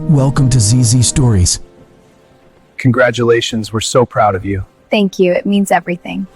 Welcome to ZZ Stories. Congratulations, we're so proud of you. Thank you, it means everything.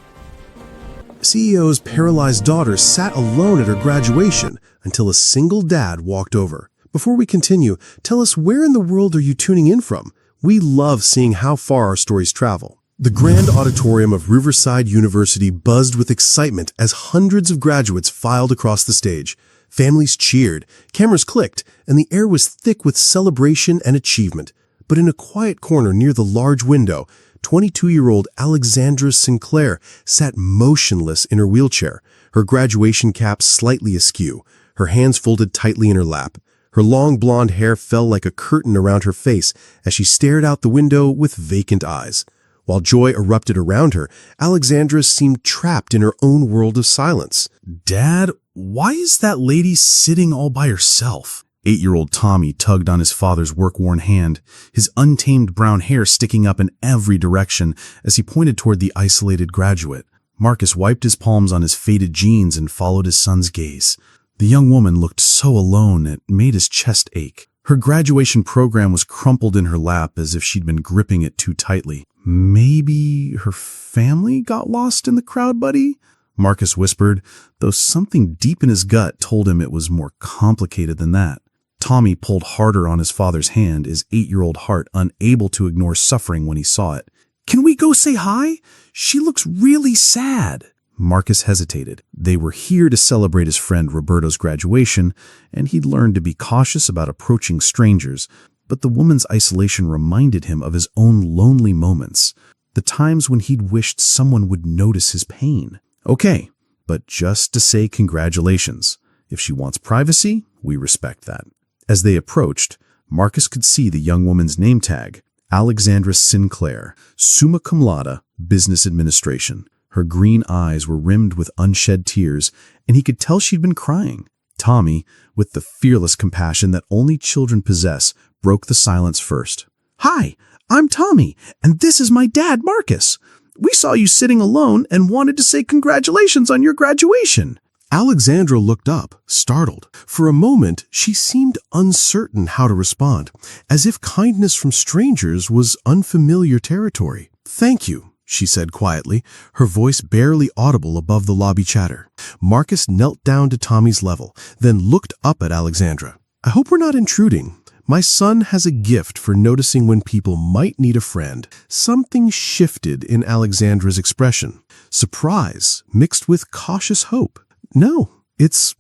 CEO's paralyzed daughter sat alone at her graduation until a single dad walked over. Before we continue, tell us, where in the world are you tuning in from? We love seeing how far our stories travel. The grand auditorium of Riverside University buzzed with excitement as hundreds of graduates filed across the stage. Families cheered, cameras clicked, and the air was thick with celebration and achievement. But in a quiet corner near the large window, 22-year-old Alexandra Sinclair sat motionless in her wheelchair, her graduation cap slightly askew, her hands folded tightly in her lap. Her long blonde hair fell like a curtain around her face as she stared out the window with vacant eyes. While joy erupted around her, Alexandra seemed trapped in her own world of silence. "Dad, why is that lady sitting all by herself?" 8-year-old Tommy tugged on his father's work-worn hand, his untamed brown hair sticking up in every direction as he pointed toward the isolated graduate. Marcus wiped his palms on his faded jeans and followed his son's gaze. The young woman looked so alone it made his chest ache. Her graduation program was crumpled in her lap as if she'd been gripping it too tightly. "Maybe her family got lost in the crowd, buddy?" Marcus whispered, though something deep in his gut told him it was more complicated than that. Tommy pulled harder on his father's hand, his 8-year-old heart unable to ignore suffering when he saw it. "Can we go say hi? She looks really sad." Marcus hesitated. They were here to celebrate his friend Roberto's graduation, and he'd learned to be cautious about approaching strangers, but the woman's isolation reminded him of his own lonely moments, the times when he'd wished someone would notice his pain. "Okay, but just to say congratulations. If she wants privacy, we respect that." As they approached, Marcus could see the young woman's name tag, Alexandra Sinclair, summa cum laude, Business Administration. Her green eyes were rimmed with unshed tears, and he could tell she'd been crying. Tommy, with the fearless compassion that only children possess, broke the silence first. "Hi, I'm Tommy, and this is my dad, Marcus. We saw you sitting alone and wanted to say congratulations on your graduation." Alexandra looked up, startled. For a moment, she seemed uncertain how to respond, as if kindness from strangers was unfamiliar territory. "Thank you," she said quietly, her voice barely audible above the lobby chatter. Marcus knelt down to Tommy's level, then looked up at Alexandra. "I hope we're not intruding. My son has a gift for noticing when people might need a friend." Something shifted in Alexandra's expression. Surprise mixed with cautious hope. "No, it's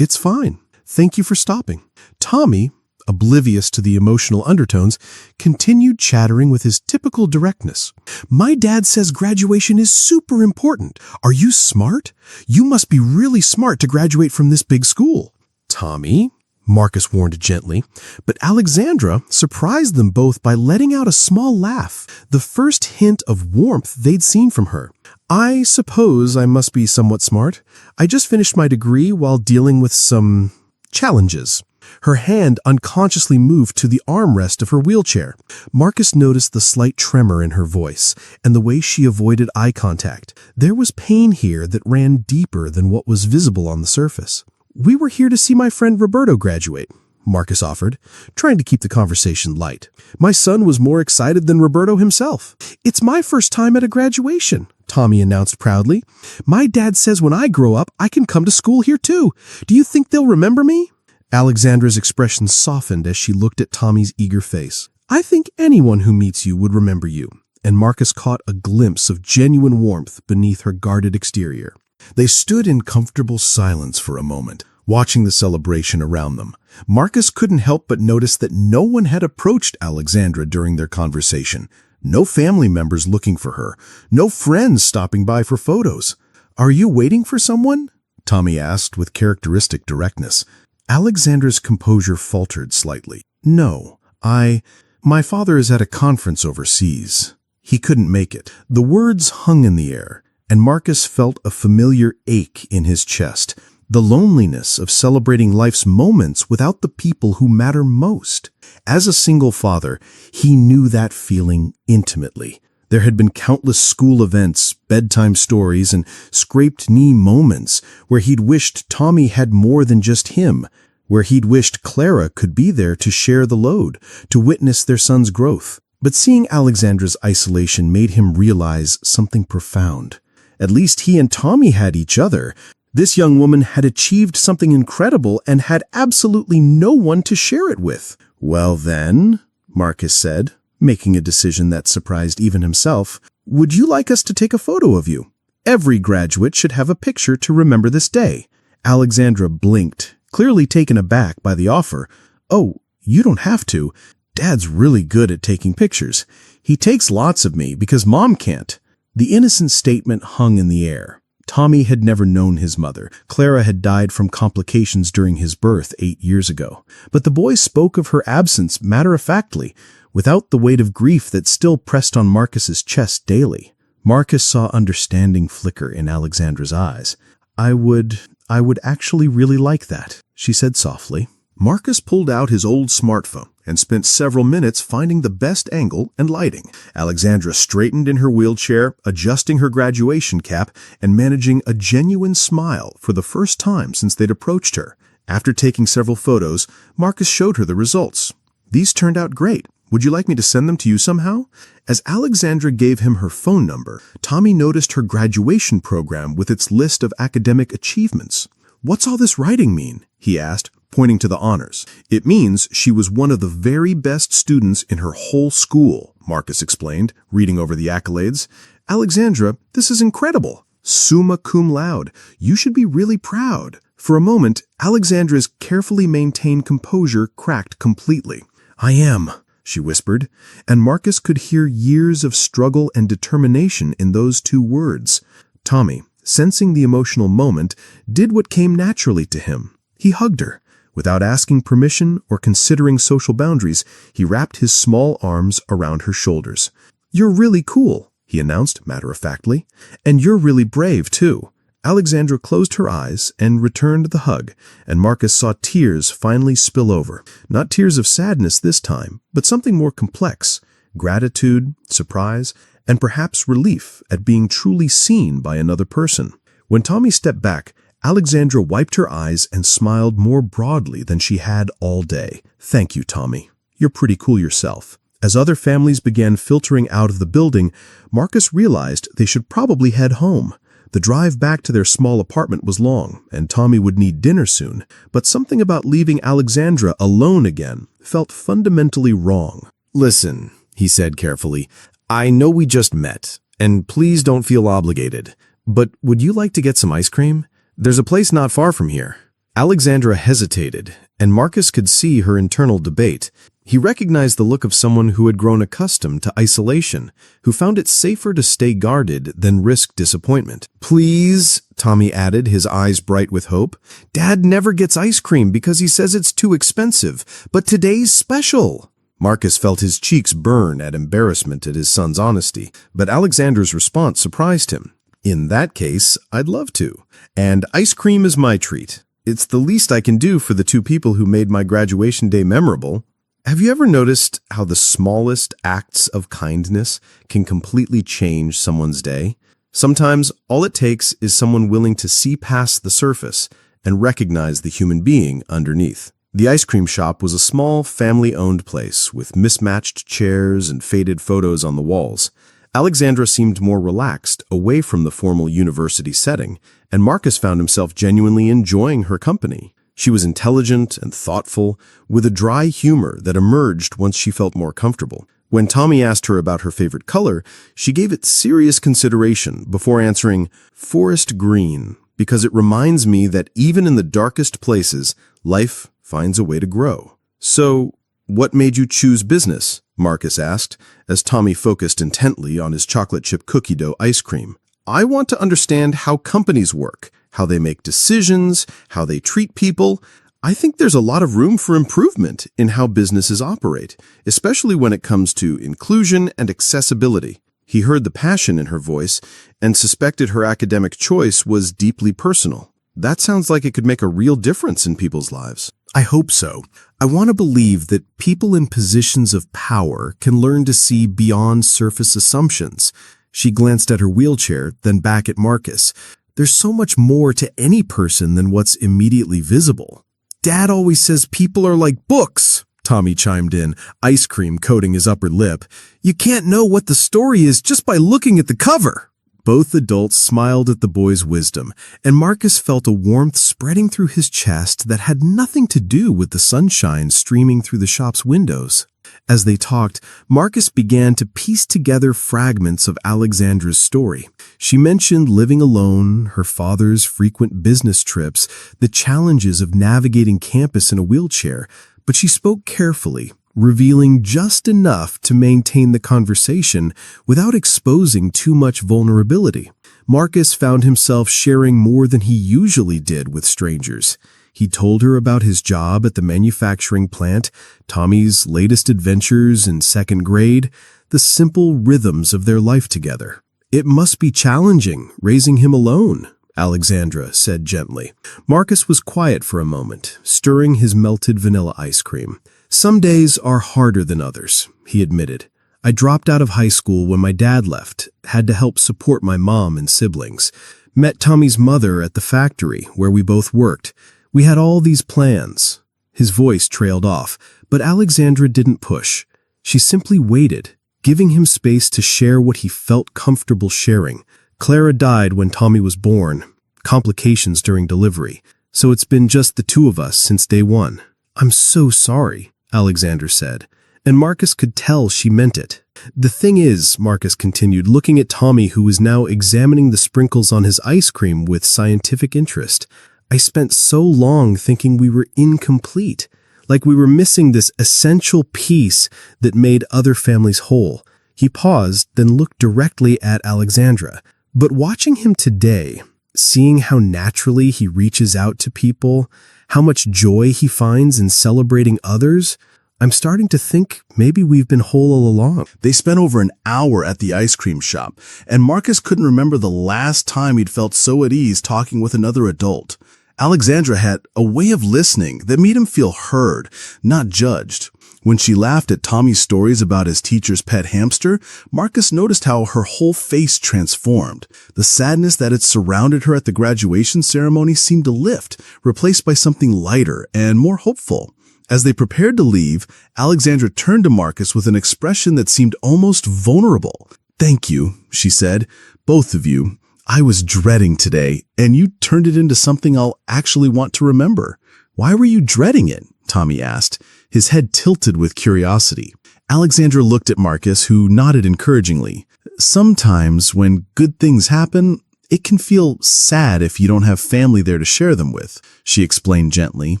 fine. Thank you for stopping." Tommy, oblivious to the emotional undertones, continued chattering with his typical directness. "My dad says graduation is super important. Are you smart? You must be really smart to graduate from this big school." "Tommy," Marcus warned gently, but Alexandra surprised them both by letting out a small laugh, the first hint of warmth they'd seen from her. "I suppose I must be somewhat smart. I just finished my degree while dealing with some challenges." Her hand unconsciously moved to the armrest of her wheelchair. Marcus noticed the slight tremor in her voice and the way she avoided eye contact. There was pain here that ran deeper than what was visible on the surface. "We were here to see my friend Roberto graduate," Marcus offered, trying to keep the conversation light. "My son was more excited than Roberto himself." "It's my first time at a graduation," Tommy announced proudly. "My dad says when I grow up, I can come to school here too. Do you think they'll remember me?" Alexandra's expression softened as she looked at Tommy's eager face. "I think anyone who meets you would remember you," and Marcus caught a glimpse of genuine warmth beneath her guarded exterior. They stood in comfortable silence for a moment, watching the celebration around them. Marcus couldn't help but notice that no one had approached Alexandra during their conversation. No family members looking for her, no friends stopping by for photos. "Are you waiting for someone?" Tommy asked with characteristic directness. Alexandra's composure faltered slightly. "No, my father is at a conference overseas. He couldn't make it." The words hung in the air, and Marcus felt a familiar ache in his chest, the loneliness of celebrating life's moments without the people who matter most. As a single father, he knew that feeling intimately. There had been countless school events, bedtime stories, and scraped-knee moments where he'd wished Tommy had more than just him, where he'd wished Clara could be there to share the load, to witness their son's growth. But seeing Alexandra's isolation made him realize something profound. At least he and Tommy had each other. This young woman had achieved something incredible and had absolutely no one to share it with. "Well then," Marcus said, making a decision that surprised even himself, "would you like us to take a photo of you? Every graduate should have a picture to remember this day." Alexandra blinked, clearly taken aback by the offer. "Oh, you don't have to. Dad's really good at taking pictures. He takes lots of me because Mom can't." The innocent statement hung in the air. Tommy had never known his mother. Clara had died from complications during his birth 8 years ago. But the boy spoke of her absence matter-of-factly, without the weight of grief that still pressed on Marcus's chest daily. Marcus saw understanding flicker in Alexandra's eyes. I would actually really like that," she said softly. Marcus pulled out his old smartphone and spent several minutes finding the best angle and lighting. Alexandra straightened in her wheelchair, adjusting her graduation cap and managing a genuine smile for the first time since they'd approached her. After taking several photos, Marcus showed her the results. "These turned out great. Would you like me to send them to you somehow?" As Alexandra gave him her phone number, Tommy noticed her graduation program with its list of academic achievements. "What's all this writing mean?" he asked, pointing to the honors. "It means she was one of the very best students in her whole school," Marcus explained, reading over the accolades. "Alexandra, this is incredible. Summa cum laude. You should be really proud." For a moment, Alexandra's carefully maintained composure cracked completely. "I am," she whispered, and Marcus could hear years of struggle and determination in those 2 words. Tommy, sensing the emotional moment, did what came naturally to him. He hugged her. Without asking permission or considering social boundaries, he wrapped his small arms around her shoulders. "You're really cool," he announced matter-of-factly, "and you're really brave, too." Alexandra closed her eyes and returned the hug, and Marcus saw tears finally spill over. Not tears of sadness this time, but something more complex: gratitude, surprise, and perhaps relief at being truly seen by another person. When Tommy stepped back, Alexandra wiped her eyes and smiled more broadly than she had all day. "Thank you, Tommy. You're pretty cool yourself." As other families began filtering out of the building, Marcus realized they should probably head home. The drive back to their small apartment was long, and Tommy would need dinner soon, but something about leaving Alexandra alone again felt fundamentally wrong. "Listen," he said carefully, "I know we just met, and please don't feel obligated, but would you like to get some ice cream? There's a place not far from here." Alexandra hesitated, and Marcus could see her internal debate. He recognized the look of someone who had grown accustomed to isolation, who found it safer to stay guarded than risk disappointment. "Please," Tommy added, his eyes bright with hope. "Dad never gets ice cream because he says it's too expensive, but today's special." Marcus felt his cheeks burn at embarrassment at his son's honesty, but Alexandra's response surprised him. "In that case, I'd love to. And ice cream is my treat. It's the least I can do for the 2 people who made my graduation day memorable." Have you ever noticed how the smallest acts of kindness can completely change someone's day? Sometimes all it takes is someone willing to see past the surface and recognize the human being underneath. The ice cream shop was a small, family-owned place with mismatched chairs and faded photos on the walls. Alexandra seemed more relaxed, away from the formal university setting, and Marcus found himself genuinely enjoying her company. She was intelligent and thoughtful, with a dry humor that emerged once she felt more comfortable. When Tommy asked her about her favorite color, she gave it serious consideration before answering, "Forest green, because it reminds me that even in the darkest places, life finds a way to grow." "So, what made you choose business?" Marcus asked, as Tommy focused intently on his chocolate chip cookie dough ice cream. "I want to understand how companies work, how they make decisions, how they treat people. I think there's a lot of room for improvement in how businesses operate, especially when it comes to inclusion and accessibility." He heard the passion in her voice and suspected her academic choice was deeply personal. "That sounds like it could make a real difference in people's lives." "I hope so. I want to believe that people in positions of power can learn to see beyond surface assumptions." She glanced at her wheelchair, then back at Marcus. "There's so much more to any person than what's immediately visible." Dad always says people are like books, Tommy chimed in, ice cream coating his upper lip. You can't know what the story is just by looking at the cover. Both adults smiled at the boy's wisdom, and Marcus felt a warmth spreading through his chest that had nothing to do with the sunshine streaming through the shop's windows. As they talked, Marcus began to piece together fragments of Alexandra's story. She mentioned living alone, her father's frequent business trips, the challenges of navigating campus in a wheelchair, but she spoke carefully, revealing just enough to maintain the conversation without exposing too much vulnerability. Marcus found himself sharing more than he usually did with strangers. He told her about his job at the manufacturing plant, Tommy's latest adventures in second grade, the simple rhythms of their life together. It must be challenging, raising him alone, Alexandra said gently. Marcus was quiet for a moment, stirring his melted vanilla ice cream. Some days are harder than others, he admitted. I dropped out of high school when my dad left, had to help support my mom and siblings. Met Tommy's mother at the factory where we both worked. We had all these plans. His voice trailed off, but Alexandra didn't push. She simply waited, giving him space to share what he felt comfortable sharing. Clara died when Tommy was born, complications during delivery, so it's been just the two of us since day one. I'm so sorry, Alexandra said, and Marcus could tell she meant it. The thing is, Marcus continued, looking at Tommy, who was now examining the sprinkles on his ice cream with scientific interest, I spent so long thinking we were incomplete, like we were missing this essential piece that made other families whole. He paused, then looked directly at Alexandra. But watching him today, seeing how naturally he reaches out to people, how much joy he finds in celebrating others, I'm starting to think maybe we've been whole all along. They spent over an hour at the ice cream shop, and Marcus couldn't remember the last time he'd felt so at ease talking with another adult. Alexandra had a way of listening that made him feel heard, not judged. When she laughed at Tommy's stories about his teacher's pet hamster, Marcus noticed how her whole face transformed. The sadness that had surrounded her at the graduation ceremony seemed to lift, replaced by something lighter and more hopeful. As they prepared to leave, Alexandra turned to Marcus with an expression that seemed almost vulnerable. "Thank you," she said, "both of you. I was dreading today, and you turned it into something I'll actually want to remember." "Why were you dreading it?" Tommy asked, his head tilted with curiosity. Alexandra looked at Marcus, who nodded encouragingly. "Sometimes when good things happen, it can feel sad if you don't have family there to share them with," she explained gently.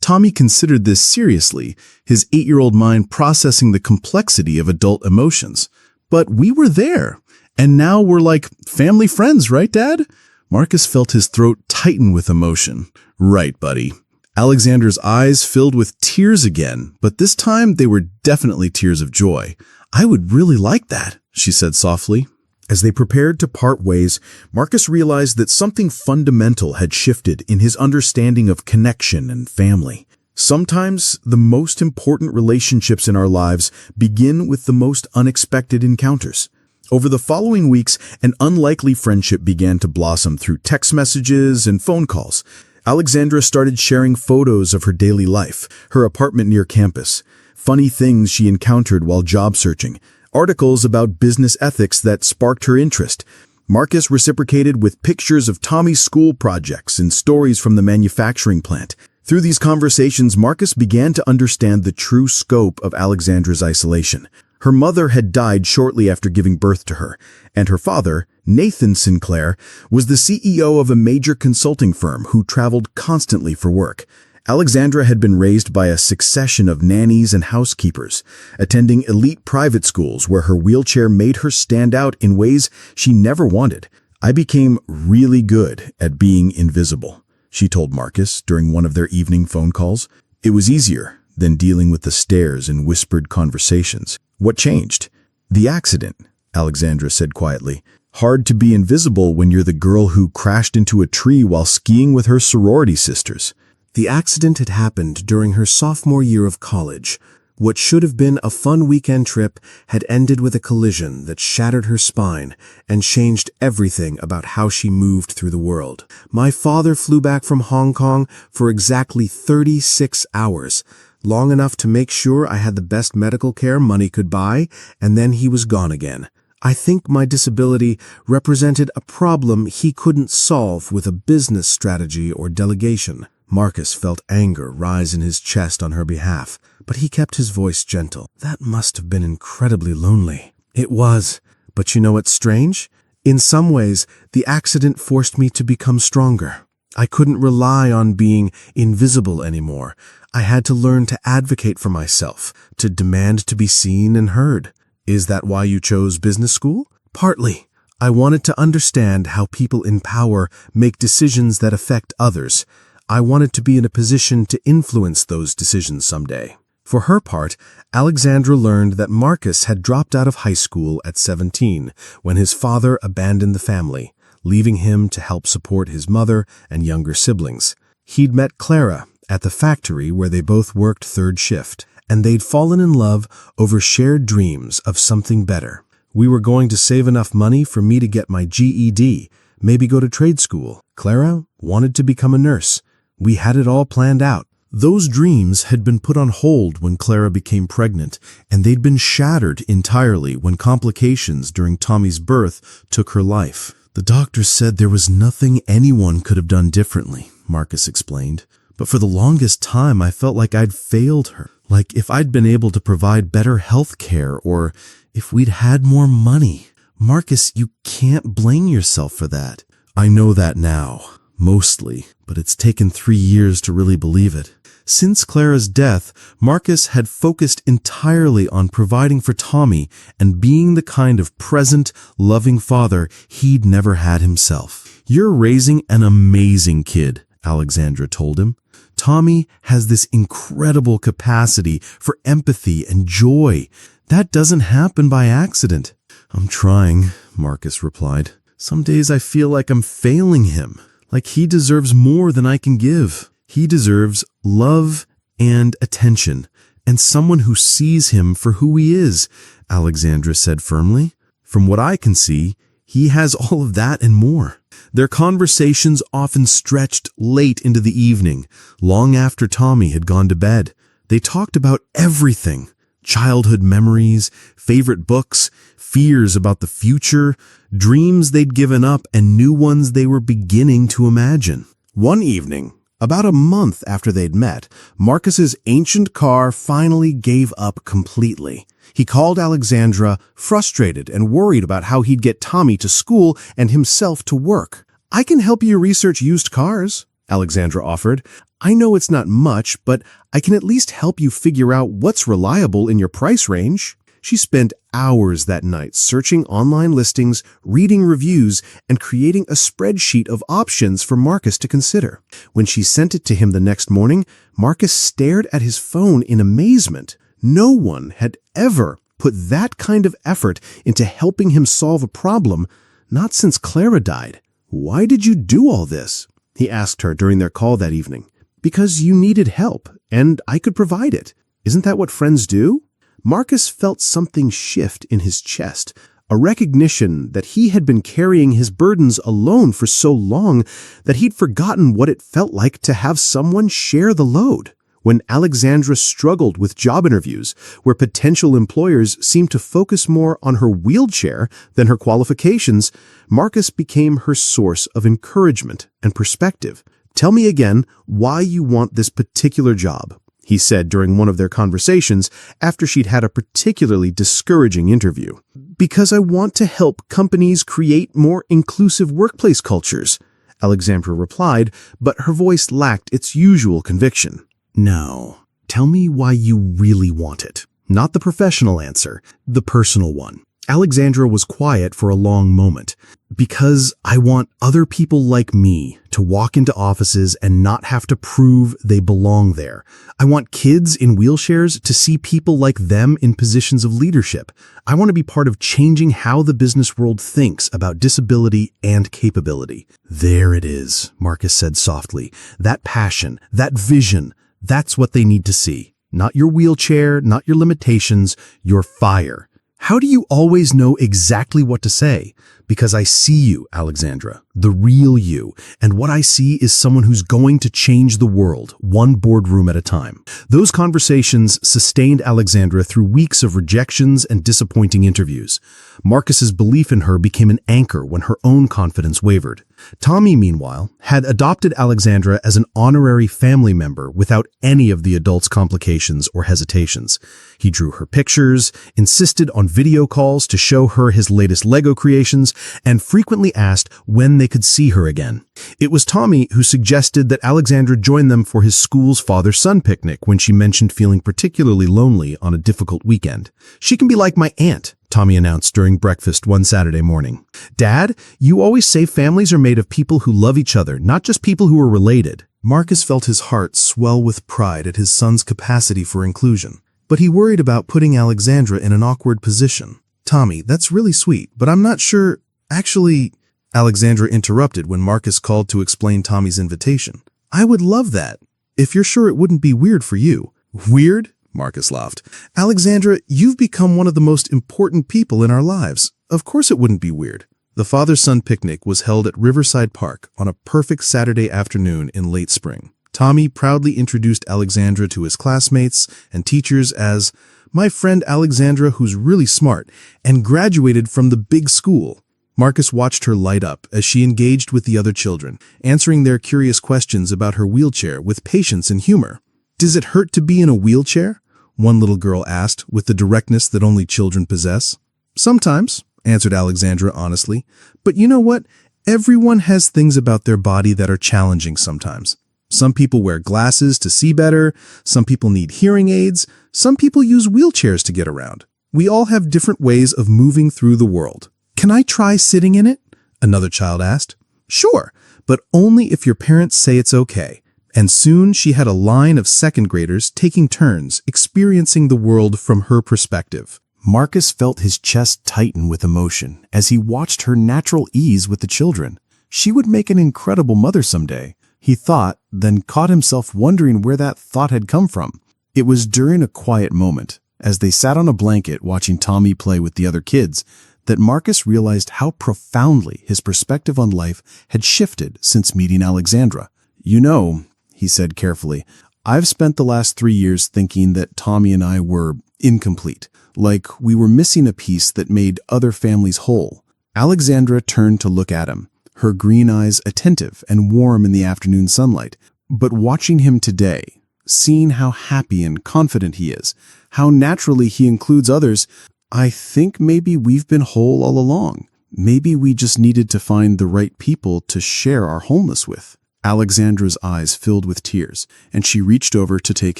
Tommy considered this seriously, his 8-year-old mind processing the complexity of adult emotions. "But we were there. And now we're like family friends, right, Dad?" Marcus felt his throat tighten with emotion. "Right, buddy." Alexandra's eyes filled with tears again, but this time they were definitely tears of joy. "I would really like that," she said softly. As they prepared to part ways, Marcus realized that something fundamental had shifted in his understanding of connection and family. Sometimes the most important relationships in our lives begin with the most unexpected encounters. Over the following weeks, an unlikely friendship began to blossom through text messages and phone calls. Alexandra started sharing photos of her daily life, her apartment near campus, funny things she encountered while job searching, articles about business ethics that sparked her interest. Marcus reciprocated with pictures of Tommy's school projects and stories from the manufacturing plant. Through these conversations, Marcus began to understand the true scope of Alexandra's isolation. Her mother had died shortly after giving birth to her, and her father, Nathan Sinclair, was the CEO of a major consulting firm who traveled constantly for work. Alexandra had been raised by a succession of nannies and housekeepers, attending elite private schools where her wheelchair made her stand out in ways she never wanted. "I became really good at being invisible," she told Marcus during one of their evening phone calls. "It was easier than dealing with the stares and whispered conversations." "What changed?" "The accident," Alexandra said quietly. "Hard to be invisible when you're the girl who crashed into a tree while skiing with her sorority sisters." The accident had happened during her sophomore year of college. What should have been a fun weekend trip had ended with a collision that shattered her spine and changed everything about how she moved through the world. My father flew back from Hong Kong for exactly 36 hours, long enough to make sure I had the best medical care money could buy, and then he was gone again. I think my disability represented a problem he couldn't solve with a business strategy or delegation. Marcus felt anger rise in his chest on her behalf, but he kept his voice gentle. That must have been incredibly lonely. It was. But you know what's strange? In some ways, the accident forced me to become stronger. I couldn't rely on being invisible anymore. I had to learn to advocate for myself, to demand to be seen and heard. Is that why you chose business school? Partly. I wanted to understand how people in power make decisions that affect others. I wanted to be in a position to influence those decisions someday. For her part, Alexandra learned that Marcus had dropped out of high school at 17 when his father abandoned the family, leaving him to help support his mother and younger siblings. He'd met Clara at the factory where they both worked third shift, and they'd fallen in love over shared dreams of something better. We were going to save enough money for me to get my GED, maybe go to trade school. Clara wanted to become a nurse. We had it all planned out. Those dreams had been put on hold when Clara became pregnant, and they'd been shattered entirely when complications during Tommy's birth took her life. The doctors said there was nothing anyone could have done differently, Marcus explained. But for the longest time, I felt like I'd failed her. Like if I'd been able to provide better health care, or if we'd had more money. Marcus, you can't blame yourself for that. I know that now. Mostly, but it's taken 3 years to really believe it. Since Clara's death, Marcus had focused entirely on providing for Tommy and being the kind of present, loving father he'd never had himself. You're raising an amazing kid, Alexandra told him. Tommy has this incredible capacity for empathy and joy. That doesn't happen by accident. I'm trying, Marcus replied. Some days I feel like I'm failing him. Like he deserves more than I can give. He deserves love and attention, and someone who sees him for who he is, Alexandra said firmly. From what I can see, he has all of that and more. Their conversations often stretched late into the evening, long after Tommy had gone to bed. They talked about everything: childhood memories, favorite books, fears about the future, dreams they'd given up, and new ones they were beginning to imagine. One evening, about a month after they'd met, Marcus's ancient car finally gave up completely. He called Alexandra, frustrated and worried about how he'd get Tommy to school and himself to work. I can help you research used cars, Alexandra offered. I know it's not much, but I can at least help you figure out what's reliable in your price range. She spent hours that night searching online listings, reading reviews, and creating a spreadsheet of options for Marcus to consider. When she sent it to him the next morning, Marcus stared at his phone in amazement. No one had ever put that kind of effort into helping him solve a problem, not since Clara died. Why did you do all this? He asked her during their call that evening. Because you needed help, and I could provide it. Isn't that what friends do? Marcus felt something shift in his chest, a recognition that he had been carrying his burdens alone for so long that he'd forgotten what it felt like to have someone share the load. When Alexandra struggled with job interviews, where potential employers seemed to focus more on her wheelchair than her qualifications, Marcus became her source of encouragement and perspective. Tell me again why you want this particular job, he said during one of their conversations after she'd had a particularly discouraging interview. Because I want to help companies create more inclusive workplace cultures, Alexandra replied, but her voice lacked its usual conviction. No, tell me why you really want it. Not the professional answer, the personal one. Alexandra was quiet for a long moment. Because I want other people like me to walk into offices and not have to prove they belong there. I want kids in wheelchairs to see people like them in positions of leadership. I want to be part of changing how the business world thinks about disability and capability. There it is, Marcus said softly. That passion, that vision, that's what they need to see. Not your wheelchair, not your limitations, your fire. How do you always know exactly what to say? Because I see you, Alexandra, the real you, and what I see is someone who's going to change the world, one boardroom at a time. Those conversations sustained Alexandra through weeks of rejections and disappointing interviews. Marcus's belief in her became an anchor when her own confidence wavered. Tommy, meanwhile, had adopted Alexandra as an honorary family member without any of the adults' complications or hesitations. He drew her pictures, insisted on video calls to show her his latest Lego creations, and frequently asked when they could see her again. It was Tommy who suggested that Alexandra join them for his school's father-son picnic when she mentioned feeling particularly lonely on a difficult weekend. "She can be like my aunt," Tommy announced during breakfast one Saturday morning. "Dad, you always say families are made of people who love each other, not just people who are related." Marcus felt his heart swell with pride at his son's capacity for inclusion, but he worried about putting Alexandra in an awkward position. "Tommy, that's really sweet, but I'm not sure. Actually," Alexandra interrupted when Marcus called to explain Tommy's invitation. "I would love that, if you're sure it wouldn't be weird for you." "Weird?" Marcus laughed. "Alexandra, you've become one of the most important people in our lives. Of course it wouldn't be weird." The father-son picnic was held at Riverside Park on a perfect Saturday afternoon in late spring. Tommy proudly introduced Alexandra to his classmates and teachers as, "My friend Alexandra, who's really smart and graduated from the big school." Marcus watched her light up as she engaged with the other children, answering their curious questions about her wheelchair with patience and humor. "Does it hurt to be in a wheelchair?" one little girl asked with the directness that only children possess. "Sometimes," answered Alexandra honestly. "But you know what? Everyone has things about their body that are challenging sometimes. Some people wear glasses to see better, some people need hearing aids, some people use wheelchairs to get around. We all have different ways of moving through the world." "Can I try sitting in it?" another child asked. "Sure, but only if your parents say it's okay." And soon she had a line of second graders taking turns, experiencing the world from her perspective. Marcus felt his chest tighten with emotion as he watched her natural ease with the children. She would make an incredible mother someday, he thought, then caught himself wondering where that thought had come from. It was during a quiet moment, as they sat on a blanket watching Tommy play with the other kids, that Marcus realized how profoundly his perspective on life had shifted since meeting Alexandra. "You know," he said carefully, "I've spent the last 3 years thinking that Tommy and I were incomplete, like we were missing a piece that made other families whole." Alexandra turned to look at him, her green eyes attentive and warm in the afternoon sunlight. But watching him today, seeing how happy and confident he is, how naturally he includes others, "I think maybe we've been whole all along. Maybe we just needed to find the right people to share our wholeness with." Alexandra's eyes filled with tears, and she reached over to take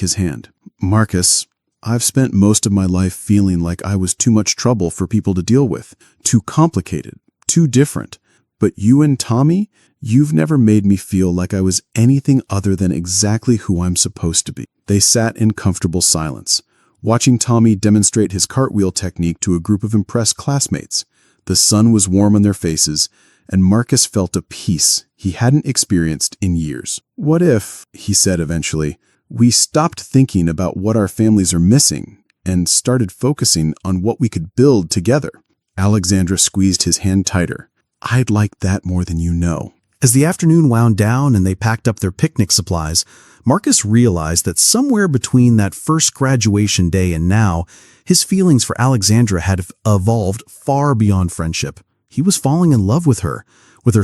his hand. "Marcus, I've spent most of my life feeling like I was too much trouble for people to deal with, too complicated, too different. But you and Tommy, you've never made me feel like I was anything other than exactly who I'm supposed to be." They sat in comfortable silence, watching Tommy demonstrate his cartwheel technique to a group of impressed classmates. The sun was warm on their faces, and Marcus felt a peace he hadn't experienced in years. "What if," he said eventually, "we stopped thinking about what our families are missing and started focusing on what we could build together?" Alexandra squeezed his hand tighter. "I'd like that more than you know." As the afternoon wound down and they packed up their picnic supplies, Marcus realized that somewhere between that first graduation day and now, his feelings for Alexandra had evolved far beyond friendship. He was falling in love with her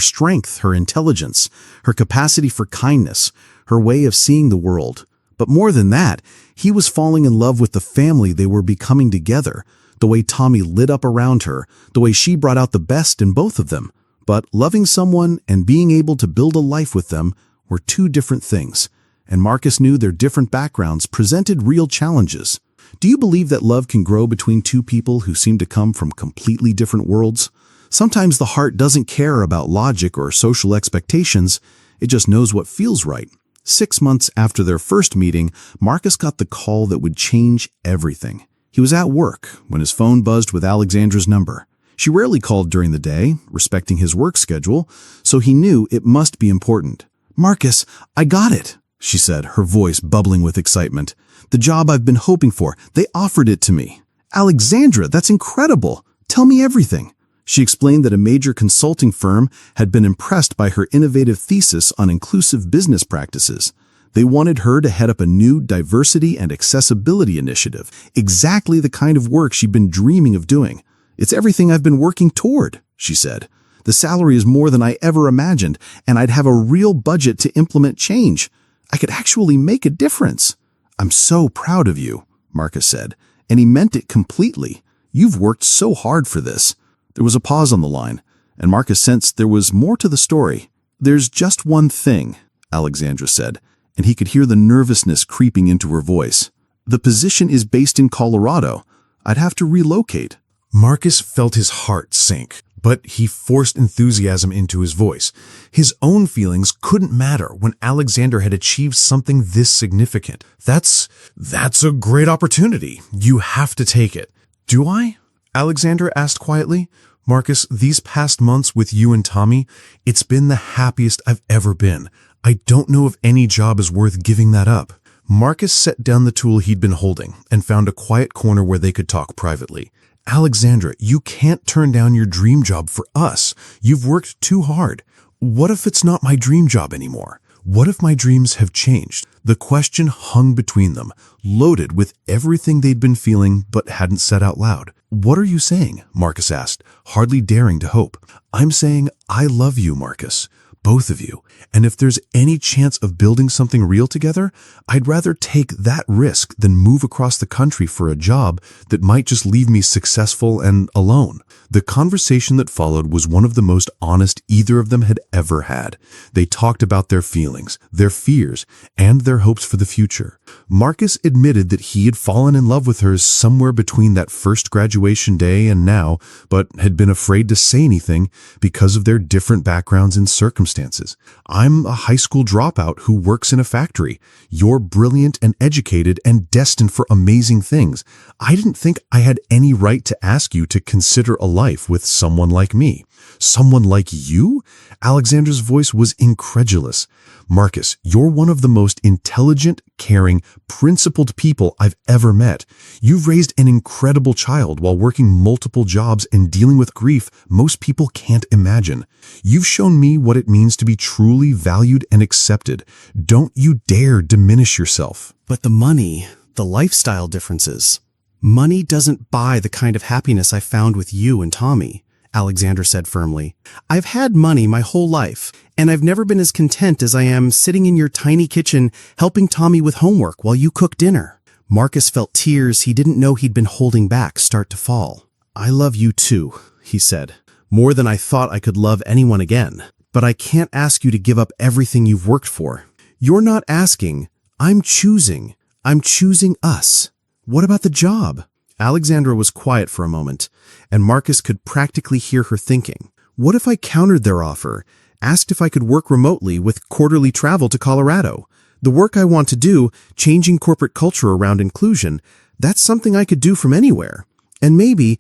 strength, her intelligence, her capacity for kindness, her way of seeing the world. But more than that, he was falling in love with the family they were becoming together, the way Tommy lit up around her, the way she brought out the best in both of them. But loving someone and being able to build a life with them were two different things, and Marcus knew their different backgrounds presented real challenges. Do you believe that love can grow between two people who seem to come from completely different worlds? Sometimes the heart doesn't care about logic or social expectations, it just knows what feels right. 6 months after their first meeting, Marcus got the call that would change everything. He was at work when his phone buzzed with Alexandra's number. She rarely called during the day, respecting his work schedule, so he knew it must be important. "Marcus, I got it," she said, her voice bubbling with excitement. "The job I've been hoping for. They offered it to me." "Alexandra, that's incredible. Tell me everything." She explained that a major consulting firm had been impressed by her innovative thesis on inclusive business practices. They wanted her to head up a new diversity and accessibility initiative, exactly the kind of work she'd been dreaming of doing. "It's everything I've been working toward," she said. "The salary is more than I ever imagined, and I'd have a real budget to implement change. I could actually make a difference." "I'm so proud of you," Marcus said, and he meant it completely. "You've worked so hard for this." There was a pause on the line, and Marcus sensed there was more to the story. "There's just one thing," Alexandra said, and he could hear the nervousness creeping into her voice. "The position is based in Colorado. I'd have to relocate." Marcus felt his heart sink, but he forced enthusiasm into his voice. His own feelings couldn't matter when Alexander had achieved something this significant. That's a great opportunity. You have to take it." "Do I?" Alexander asked quietly. "Marcus, these past months with you and Tommy, it's been the happiest I've ever been. I don't know if any job is worth giving that up." Marcus set down the tool he'd been holding and found a quiet corner where they could talk privately. "Alexandra, you can't turn down your dream job for us. You've worked too hard. What if it's not my dream job anymore? What if my dreams have changed?" The question hung between them, loaded with everything they'd been feeling but hadn't said out loud. "What are you saying?" Marcus asked, hardly daring to hope. "I'm saying I love you, Marcus. Both of you. And if there's any chance of building something real together, I'd rather take that risk than move across the country for a job that might just leave me successful and alone." The conversation that followed was one of the most honest either of them had ever had. They talked about their feelings, their fears, and their hopes for the future. Marcus admitted that he had fallen in love with her somewhere between that first graduation day and now, but had been afraid to say anything because of their different backgrounds and circumstances. "I'm a high school dropout who works in a factory. You're brilliant and educated and destined for amazing things. I didn't think I had any right to ask you to consider a life with someone like me." "Someone like you?" Alexandra's voice was incredulous. "Marcus, you're one of the most intelligent, caring, principled people I've ever met. You've raised an incredible child while working multiple jobs and dealing with grief most people can't imagine. You've shown me what it means to be truly valued and accepted. Don't you dare diminish yourself." "But the money, the lifestyle differences. Money doesn't buy the kind of happiness I found with you and Tommy," Alexander said firmly. "I've had money my whole life, and I've never been as content as I am sitting in your tiny kitchen helping Tommy with homework while you cook dinner." Marcus felt tears he didn't know he'd been holding back start to fall. "I love you too," he said, "more than I thought I could love anyone again. But I can't ask you to give up everything you've worked for." "You're not asking. I'm choosing. I'm choosing us." "What about the job?" Alexandra was quiet for a moment, and Marcus could practically hear her thinking. "What if I countered their offer, asked if I could work remotely with quarterly travel to Colorado? The work I want to do, changing corporate culture around inclusion, that's something I could do from anywhere. And maybe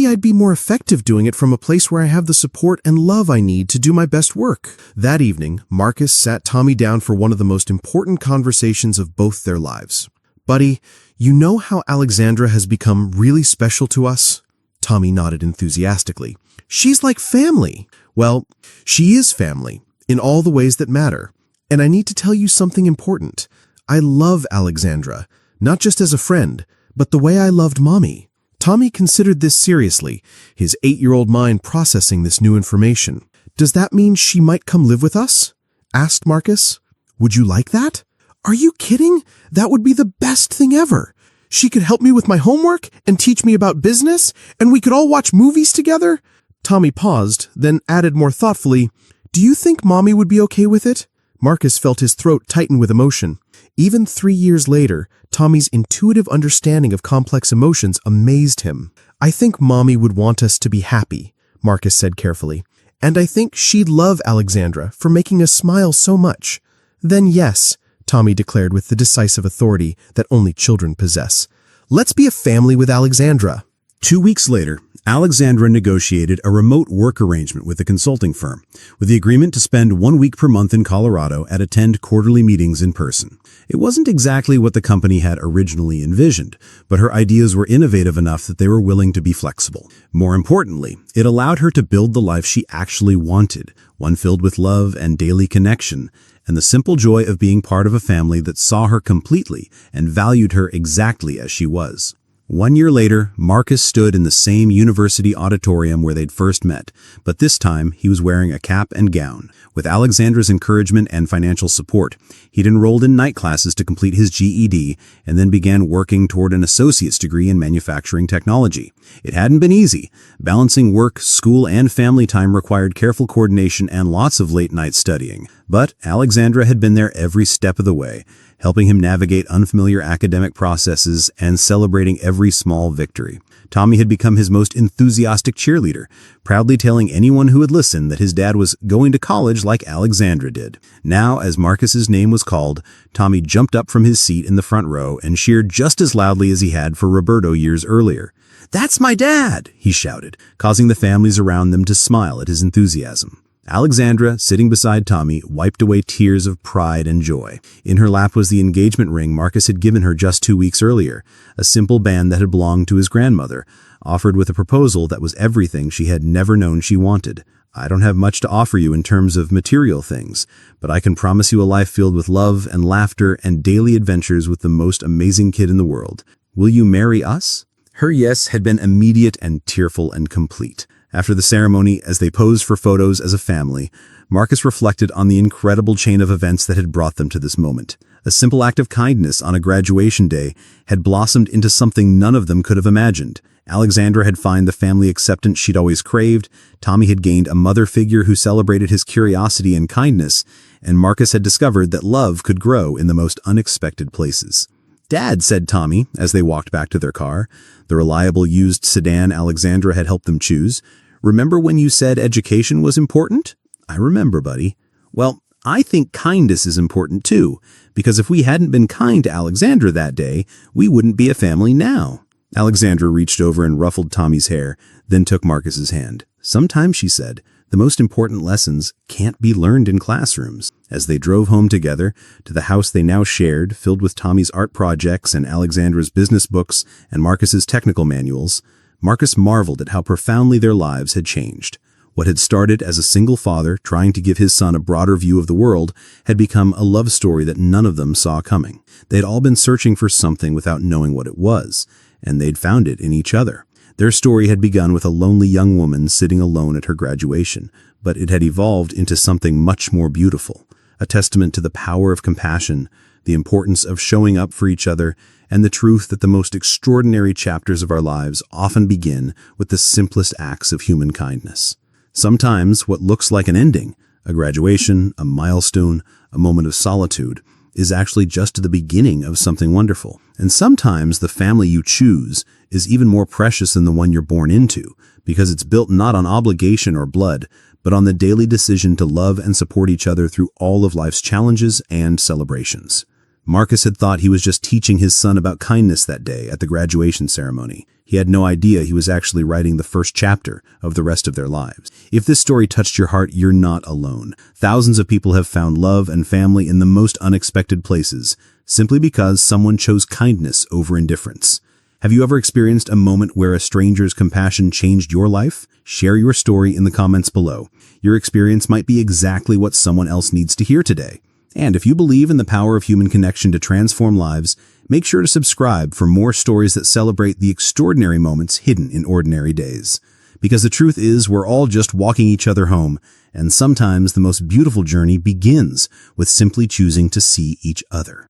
I'd be more effective doing it from a place where I have the support and love I need to do my best work." That evening, Marcus sat Tommy down for one of the most important conversations of both their lives. "Buddy, you know how Alexandra has become really special to us?" Tommy nodded enthusiastically. "She's like family." "Well, she is family, in all the ways that matter. And I need to tell you something important. I love Alexandra, not just as a friend, but the way I loved Mommy." Tommy considered this seriously, his 8-year-old mind processing this new information. "Does that mean she might come live with us?" asked Marcus. "Would you like that?" "Are you kidding? That would be the best thing ever. She could help me with my homework and teach me about business, and we could all watch movies together." Tommy paused, then added more thoughtfully, "Do you think Mommy would be okay with it?" Marcus felt his throat tighten with emotion. Even 3 years later, Tommy's intuitive understanding of complex emotions amazed him. "I think Mommy would want us to be happy," Marcus said carefully. "And I think she'd love Alexandra for making us smile so much." "Then yes," Tommy declared with the decisive authority that only children possess. "Let's be a family with Alexandra." 2 weeks later, Alexandra negotiated a remote work arrangement with a consulting firm, with the agreement to spend 1 week per month in Colorado and attend quarterly meetings in person. It wasn't exactly what the company had originally envisioned, but her ideas were innovative enough that they were willing to be flexible. More importantly, it allowed her to build the life she actually wanted, one filled with love and daily connection, and the simple joy of being part of a family that saw her completely and valued her exactly as she was. 1 year later, Marcus stood in the same university auditorium where they'd first met, but this time he was wearing a cap and gown. With Alexandra's encouragement and financial support, he'd enrolled in night classes to complete his GED and then began working toward an associate's degree in manufacturing technology. It hadn't been easy. Balancing work, school, and family time required careful coordination and lots of late-night studying. But Alexandra had been there every step of the way, helping him navigate unfamiliar academic processes and celebrating every small victory. Tommy had become his most enthusiastic cheerleader, proudly telling anyone who would listen that his dad was going to college like Alexandra did. Now, as Marcus's name was called, Tommy jumped up from his seat in the front row and cheered just as loudly as he had for Roberto years earlier. "That's my dad!" he shouted, causing the families around them to smile at his enthusiasm. Alexandra, sitting beside Tommy, wiped away tears of pride and joy. In her lap was the engagement ring Marcus had given her just 2 weeks earlier, a simple band that had belonged to his grandmother, offered with a proposal that was everything she had never known she wanted. "I don't have much to offer you in terms of material things, but I can promise you a life filled with love and laughter and daily adventures with the most amazing kid in the world. Will you marry us?" Her yes had been immediate and tearful and complete. After the ceremony, as they posed for photos as a family, Marcus reflected on the incredible chain of events that had brought them to this moment. A simple act of kindness on a graduation day had blossomed into something none of them could have imagined. Alexandra had found the family acceptance she'd always craved, Tommy had gained a mother figure who celebrated his curiosity and kindness, and Marcus had discovered that love could grow in the most unexpected places. "Dad," said Tommy, as they walked back to their car, the reliable used sedan Alexandra had helped them choose, "remember when you said education was important?" "I remember, buddy." "Well, I think kindness is important too, because if we hadn't been kind to Alexandra that day, we wouldn't be a family now." Alexandra reached over and ruffled Tommy's hair, then took Marcus's hand. "Sometimes," she said, "the most important lessons can't be learned in classrooms." As they drove home together to the house they now shared, filled with Tommy's art projects and Alexandra's business books and Marcus's technical manuals, Marcus marveled at how profoundly their lives had changed. What had started as a single father trying to give his son a broader view of the world had become a love story that none of them saw coming. They had all been searching for something without knowing what it was, and they'd found it in each other. Their story had begun with a lonely young woman sitting alone at her graduation, but it had evolved into something much more beautiful, a testament to the power of compassion, the importance of showing up for each other, and the truth that the most extraordinary chapters of our lives often begin with the simplest acts of human kindness. Sometimes what looks like an ending, a graduation, a milestone, a moment of solitude, is actually just the beginning of something wonderful. And sometimes the family you choose is even more precious than the one you're born into, because it's built not on obligation or blood, but on the daily decision to love and support each other through all of life's challenges and celebrations. Marcus had thought he was just teaching his son about kindness that day at the graduation ceremony. He had no idea he was actually writing the first chapter of the rest of their lives. If this story touched your heart, you're not alone. Thousands of people have found love and family in the most unexpected places, simply because someone chose kindness over indifference. Have you ever experienced a moment where a stranger's compassion changed your life? Share your story in the comments below. Your experience might be exactly what someone else needs to hear today. And if you believe in the power of human connection to transform lives, make sure to subscribe for more stories that celebrate the extraordinary moments hidden in ordinary days. Because the truth is, we're all just walking each other home, and sometimes the most beautiful journey begins with simply choosing to see each other.